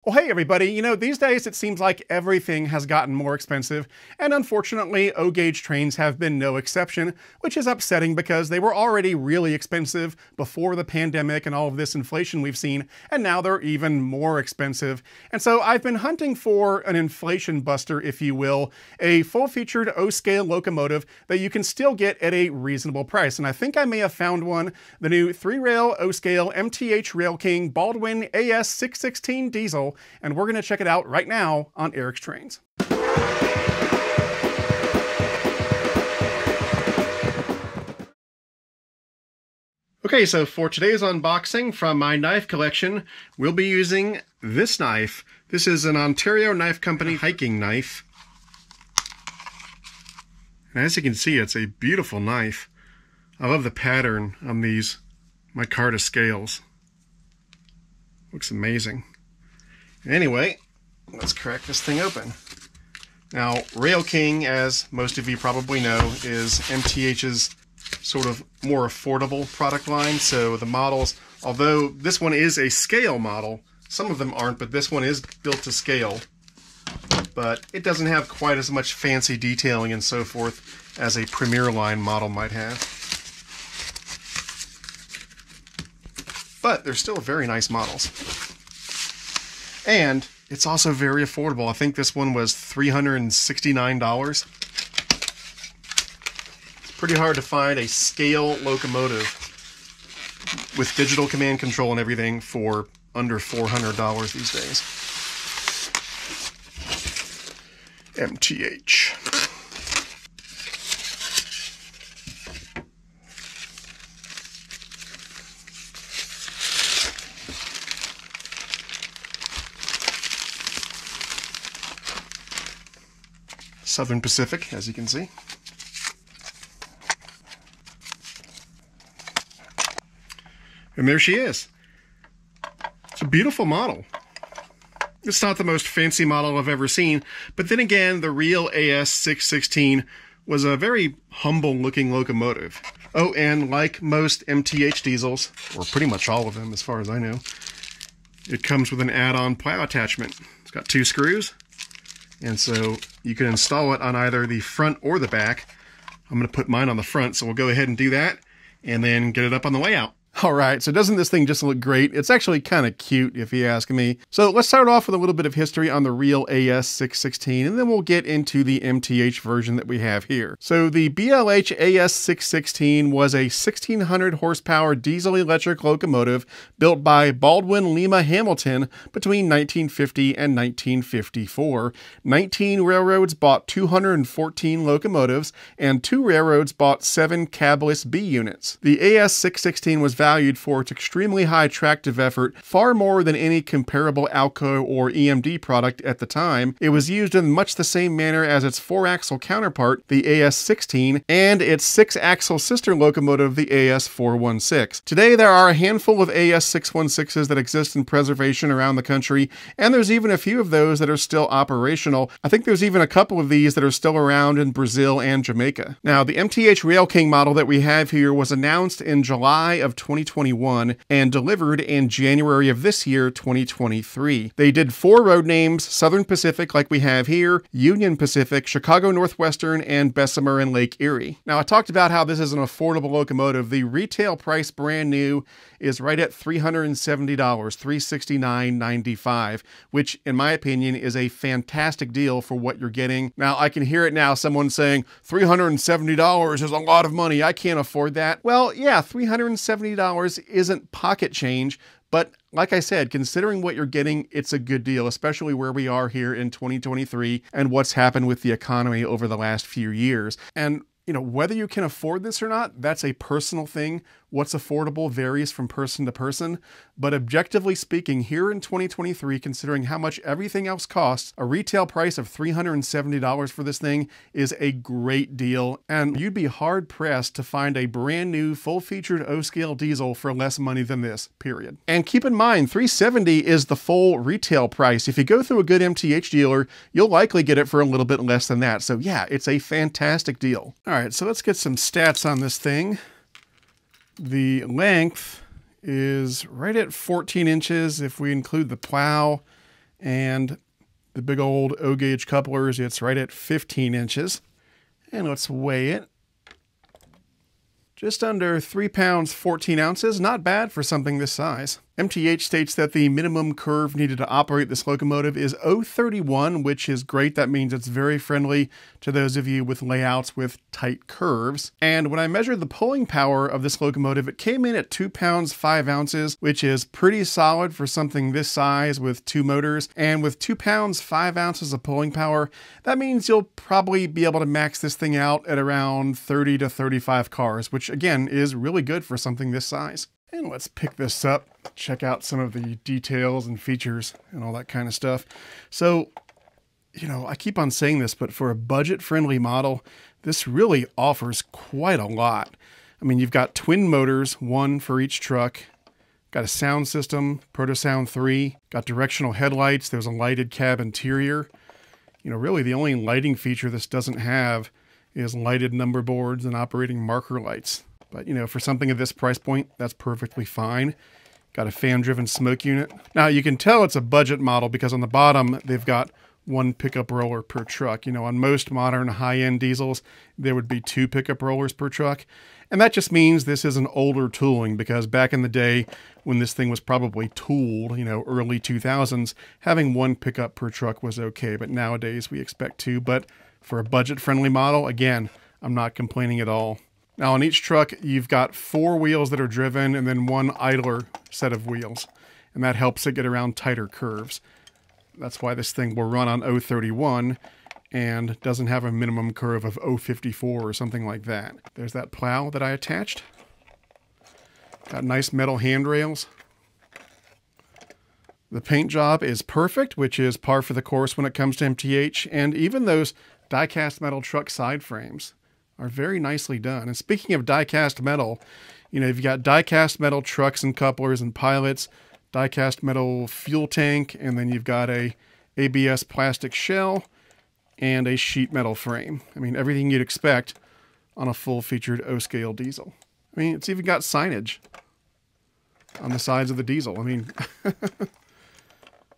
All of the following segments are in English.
Well, hey everybody, these days it seems like everything has gotten more expensive, and unfortunately, O-gauge trains have been no exception, which is upsetting because they were already really expensive before the pandemic and all of this inflation we've seen, and now they're even more expensive. And so I've been hunting for an inflation buster, if you will, a full-featured O-scale locomotive that you can still get at a reasonable price. And I think I may have found one, the new 3-rail O-scale MTH Rail King Baldwin AS-616 diesel, and we're going to check it out right now on Eric's Trains. Okay, so for today's unboxing from my knife collection, we'll be using this knife. This is an Ontario Knife Company hiking knife. And as you can see, it's a beautiful knife. I love the pattern on these micarta scales. Looks amazing. Anyway, let's crack this thing open. Now, Rail King, as most of you probably know, is MTH's sort of more affordable product line. So the models, although this one is a scale model, some of them aren't, but this one is built to scale. But it doesn't have quite as much fancy detailing and so forth as a Premier line model might have. But they're still very nice models. And it's also very affordable. I think this one was $369. It's pretty hard to find a scale locomotive with digital command control and everything for under $400 these days. MTH. Southern Pacific, as you can see. And there she is. It's a beautiful model. It's not the most fancy model I've ever seen, but then again, the real AS-616 was a very humble looking locomotive. Oh, and like most MTH diesels, or pretty much all of them as far as I know, it comes with an add-on plow attachment. It's got 2 screws. And so you can install it on either the front or the back. I'm going to put mine on the front, so we'll go ahead and do that and then get it up on the layout. All right, so doesn't this thing just look great? It's actually kind of cute, if you ask me. So let's start off with a little bit of history on the real AS-616, and then we'll get into the MTH version that we have here. So the BLH AS-616 was a 1,600 horsepower diesel-electric locomotive built by Baldwin Lima Hamilton between 1950 and 1954. 19 railroads bought 214 locomotives, and 2 railroads bought 7 cabless B units. The AS-616 was valued for its extremely high tractive effort, far more than any comparable Alco or EMD product at the time. It was used in much the same manner as its 4-axle counterpart, the AS-16, and its 6-axle sister locomotive, the AS-416. Today, there are a handful of AS-616s that exist in preservation around the country, and there's even a few of those that are still operational. I think there's even a couple of these that are still around in Brazil and Jamaica. Now, the MTH Rail King model that we have here was announced in July of 2021 and delivered in January of this year, 2023. They did 4 road names: Southern Pacific, like we have here, Union Pacific, Chicago Northwestern, and Bessemer and Lake Erie. Now, I talked about how this is an affordable locomotive. The retail price brand new is right at $370, $369.95, which in my opinion is a fantastic deal for what you're getting. Now, I can hear it now, someone saying $370 is a lot of money, I can't afford that. Well, yeah, $370 isn't pocket change, but like I said, considering what you're getting, it's a good deal, especially where we are here in 2023 and what's happened with the economy over the last few years. And whether you can afford this or not, that's a personal thing. What's affordable varies from person to person. But objectively speaking, here in 2023, considering how much everything else costs, a retail price of $370 for this thing is a great deal. And you'd be hard pressed to find a brand new full-featured O-scale diesel for less money than this, period. And keep in mind, $370 is the full retail price. If you go through a good MTH dealer, you'll likely get it for a little bit less than that. So yeah, it's a fantastic deal. All right, so let's get some stats on this thing. The length is right at 14 inches if we include the plow, And the big old O-gauge couplers, it's right at 15 inches. And let's weigh it. Just under 3 pounds, 14 ounces. Not bad for something this size. MTH states that the minimum curve needed to operate this locomotive is 0.31, which is great. That means it's very friendly to those of you with layouts with tight curves. And when I measured the pulling power of this locomotive, it came in at 2 pounds, 5 ounces, which is pretty solid for something this size with 2 motors. And with 2 pounds, 5 ounces of pulling power, that means you'll probably be able to max this thing out at around 30 to 35 cars, which again is really good for something this size. And let's pick this up, check out some of the details and features and all that kind of stuff. So, you know, I keep on saying this, but for a budget-friendly model, this really offers quite a lot. I mean, you've got twin motors, one for each truck, got a sound system, Proto-Sound 3, got directional headlights, there's a lighted cab interior. You know, really the only lighting feature this doesn't have is lighted number boards and operating marker lights. But, you know, for something at this price point, that's perfectly fine. Got a fan-driven smoke unit. Now, you can tell it's a budget model because on the bottom, they've got 1 pickup roller per truck. You know, on most modern high-end diesels, there would be 2 pickup rollers per truck. And that just means this is an older tooling because back in the day when this thing was probably tooled, you know, early 2000s, having 1 pickup per truck was okay. But nowadays, we expect 2. But for a budget-friendly model, again, I'm not complaining at all. Now on each truck, you've got 4 wheels that are driven and then 1 idler set of wheels. And that helps it get around tighter curves. That's why this thing will run on 0.31 and doesn't have a minimum curve of 0.54 or something like that. There's that plow that I attached. Got nice metal handrails. The paint job is perfect, which is par for the course when it comes to MTH. And even those die-cast metal truck side frames are very nicely done. And speaking of die-cast metal, you know, you've got die-cast metal trucks and couplers and pilots, die-cast metal fuel tank, and then you've got a ABS plastic shell and a sheet metal frame. I mean, everything you'd expect on a full-featured O-scale diesel. I mean, it's even got signage on the sides of the diesel. I mean,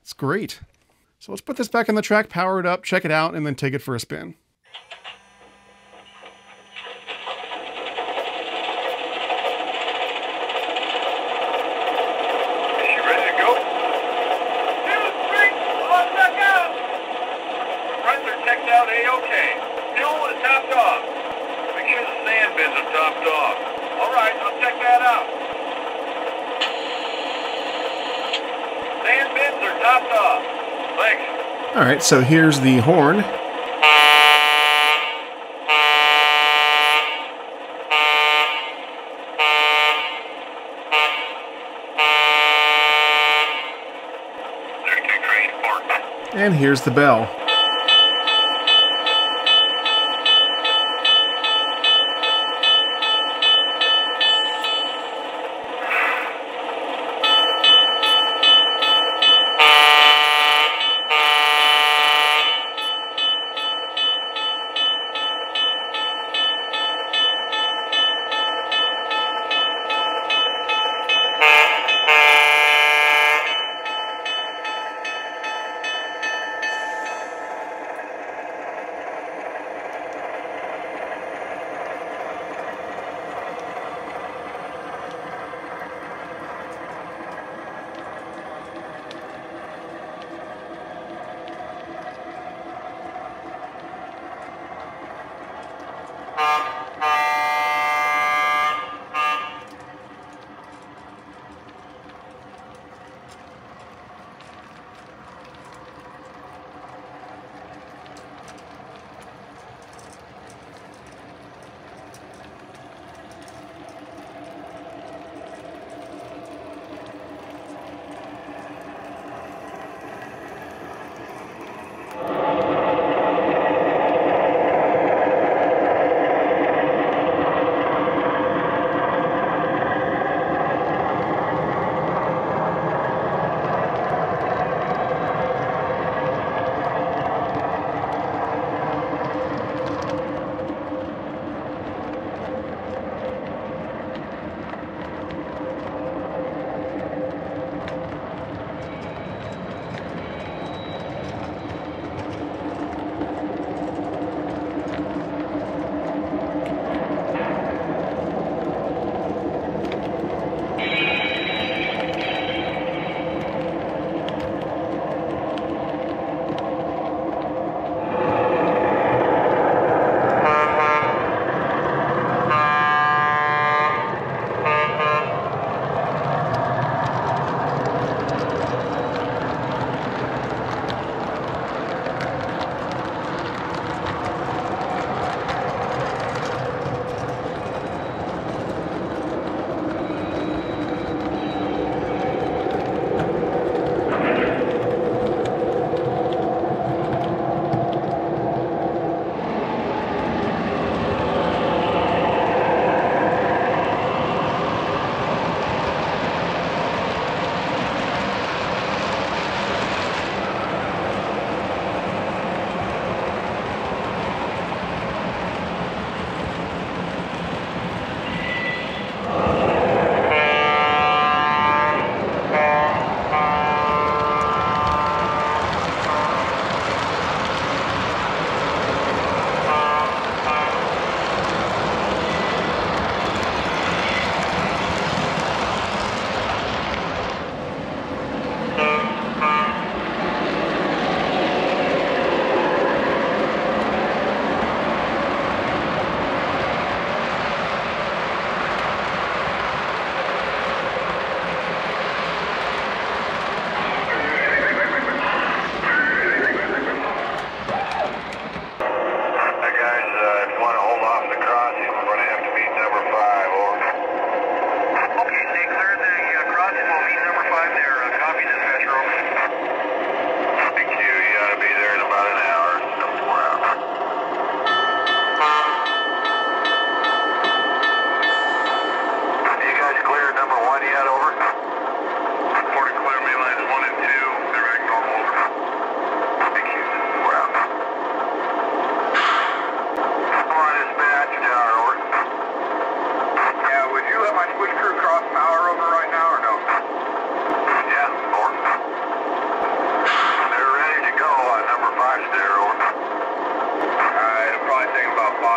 it's great. So let's put this back on the track, power it up, check it out, and then take it for a spin. Out A-OK. Fuel is topped off. Make sure the sand bins are topped off. All right, I'll check that out. Sand bins are topped off. Thanks. All right, so here's the horn. And here's the bell.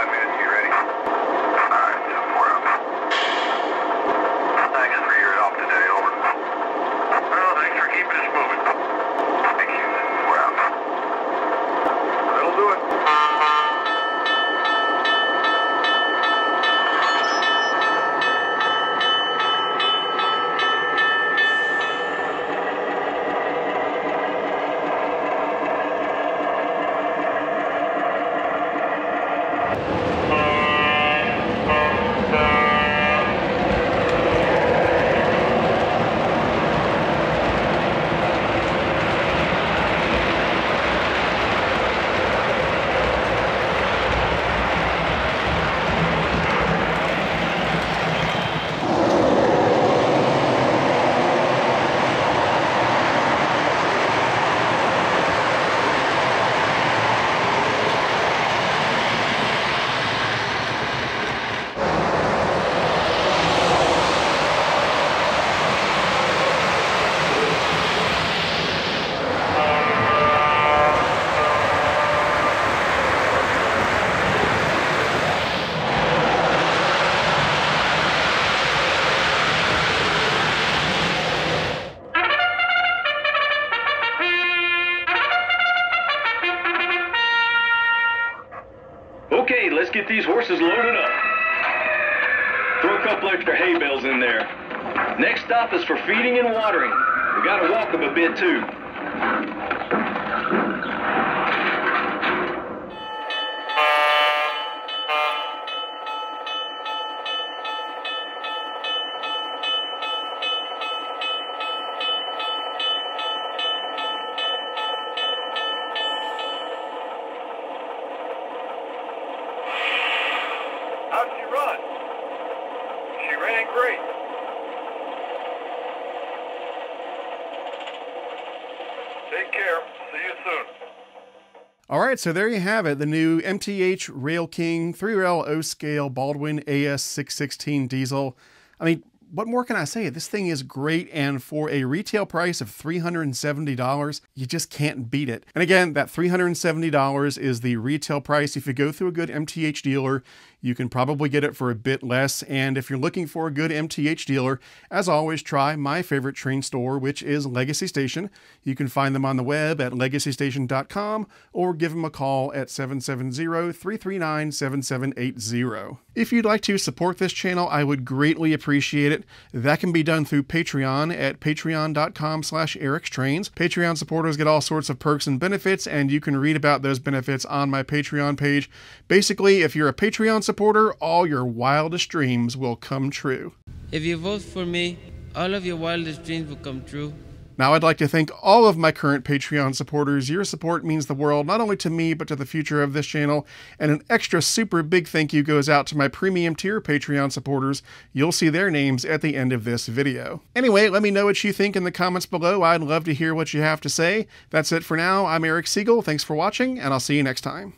5 minutes. You ready? Alright, 4 out. Thanks for your help today. Over. Well, thanks for keeping us moving. Thank you. 4 out. That'll do it. Okay, let's get these horses loaded up. Throw a couple extra hay bales in there. Next stop is for feeding and watering. We gotta walk them a bit too. How'd she run? She ran great. Take care. See you soon. All right, so there you have it, the new MTH Rail King 3L O-Scale Baldwin AS-616 diesel. I mean, what more can I say? This thing is great, and for a retail price of $370, you just can't beat it. And again, that $370 is the retail price. If you go through a good MTH dealer, you can probably get it for a bit less. And if you're looking for a good MTH dealer, as always, try my favorite train store, which is Legacy Station. You can find them on the web at legacystation.com or give them a call at 770-339-7780. If you'd like to support this channel, I would greatly appreciate it. That can be done through Patreon at patreon.com/ericstrains. Patreon supporters get all sorts of perks and benefits, and you can read about those benefits on my Patreon page. Basically, if you're a Patreon supporter, all your wildest dreams will come true. If you vote for me, all of your wildest dreams will come true. Now, I'd like to thank all of my current Patreon supporters. Your support means the world, not only to me, but to the future of this channel. And an extra super big thank you goes out to my premium tier Patreon supporters. You'll see their names at the end of this video. Anyway, let me know what you think in the comments below. I'd love to hear what you have to say. That's it for now. I'm Eric Siegel. Thanks for watching, and I'll see you next time.